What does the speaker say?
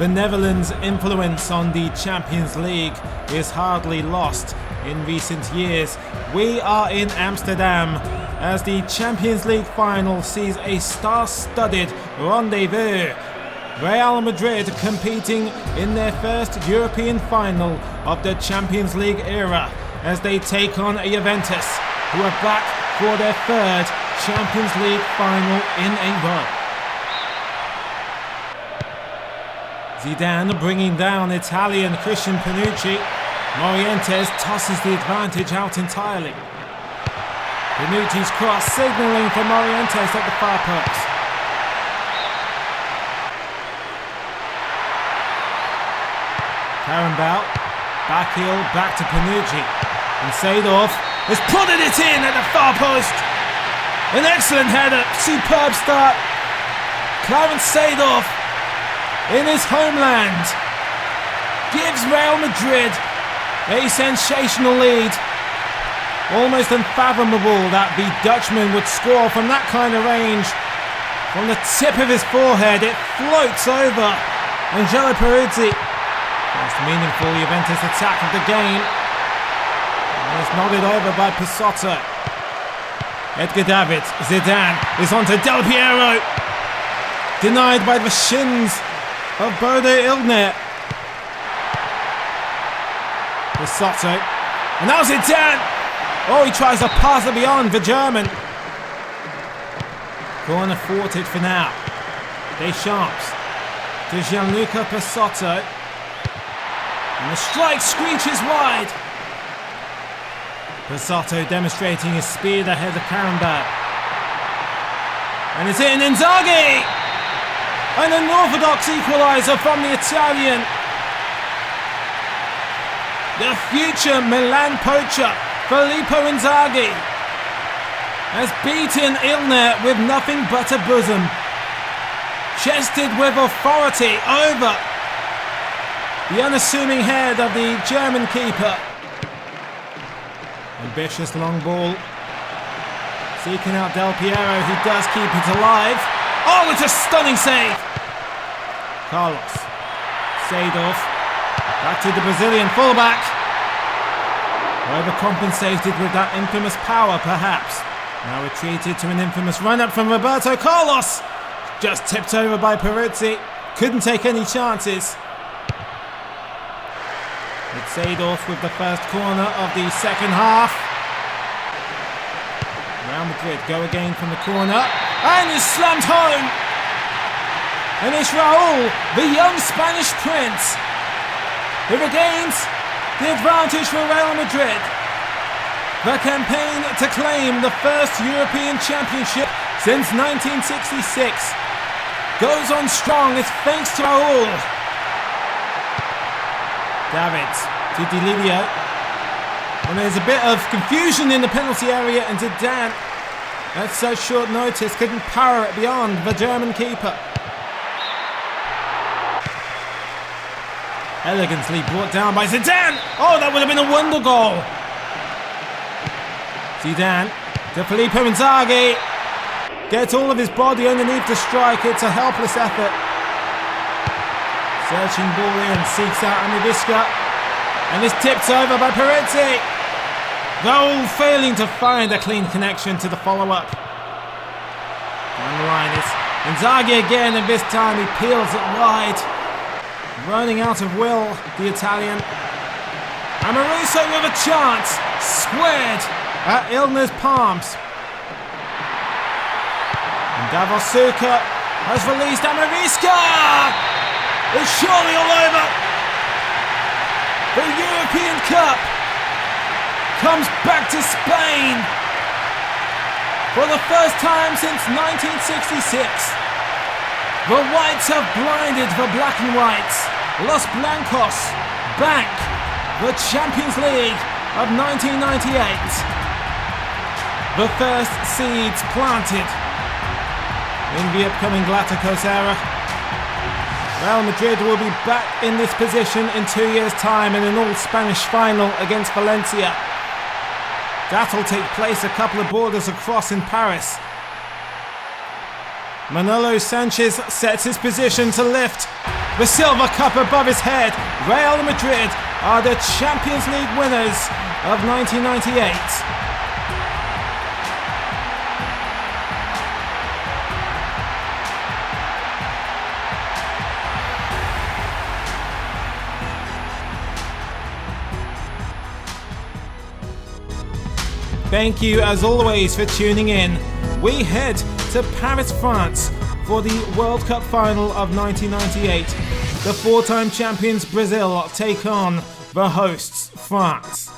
the Netherlands' influence on the Champions League is hardly lost in recent years. We are in Amsterdam as the Champions League final sees a star-studded rendezvous. Real Madrid competing in their first European final of the Champions League era as they take on Juventus, who are back for their third Champions League final in a row. Zidane bringing down Italian Christian Panucci. Morientes tosses the advantage out entirely. Panucci's cross signalling for Morientes at the far post. Karambal, back heel, back to Panucci. And Seedorf has prodded it in at the far post. An excellent header, superb start. Clarence Seedorf in his homeland gives Real Madrid a sensational lead. Almost unfathomable that the Dutchman would score from that kind of range. From the tip of his forehead, it floats over Angelo Peruzzi. First meaningful Juventus attack of the game. And it's nodded over by Pissotto. Edgar Davids, Zidane is onto Del Piero. Denied by the shins of Bode Illner. Pissotto. And now Zidane. Oh, he tries to pass it beyond the German. Corner thwarted for now. Deschamps to Gianluca Pissotto. And the strike screeches wide. Pissotto demonstrating his speed ahead of Karambal. And it's in Inzaghi! An unorthodox equaliser from the Italian. The future Milan poacher, Filippo Inzaghi, has beaten Illner with nothing but a bosom. Chested with authority over the unassuming head of the German keeper. Ambitious long ball. Seeking out Del Piero, he does keep it alive. Oh, it's a stunning save! Carlos. Seedorf. Back to the Brazilian fullback. Overcompensated with that infamous power, perhaps. Now retreated to an infamous run-up from Roberto Carlos. Just tipped over by Peruzzi. Couldn't take any chances. It's Seedorf with the first corner of the second half. Real Madrid go again from the corner. And is slammed home. And it's Raul, the young Spanish prince, who regains the advantage for Real Madrid. The campaign to claim the first European Championship since 1966 goes on strong. It's thanks to Raul. Davids to Di Livio. And there's a bit of confusion in the penalty area, and Zidane, at such short notice, couldn't power it beyond the German keeper. Elegantly brought down by Zidane. Oh, that would have been a wonder goal. Zidane to Filippo Inzaghi. Gets all of his body underneath the strike. It's a helpless effort. Searching ball in, seeks out Amivisca. And is tipped over by Peruzzi. Raul failing to find a clean connection to the follow-up. Down the line is Inzaghi again, and this time he peels it wide. Running out of will, the Italian. Amoruso with a chance. Squared at Illner's palms. And Davosuka has released Amivisca. It's surely all over. The European Cup comes back to Spain for the first time since 1966. The whites have blinded the black and whites. Los Blancos back the Champions League of 1998. The first seeds planted in the upcoming Galacticos era. Real Madrid will be back in this position in 2 years' time in an all-Spanish final against Valencia. That'll take place a couple of borders across in Paris. Manolo Sanchez sets his position to lift. The Silver Cup above his head. Real Madrid are the Champions League winners of 1998. Thank you as always for tuning in. We head to Paris, France for the World Cup final of 1998. The four-time champions Brazil take on the hosts France.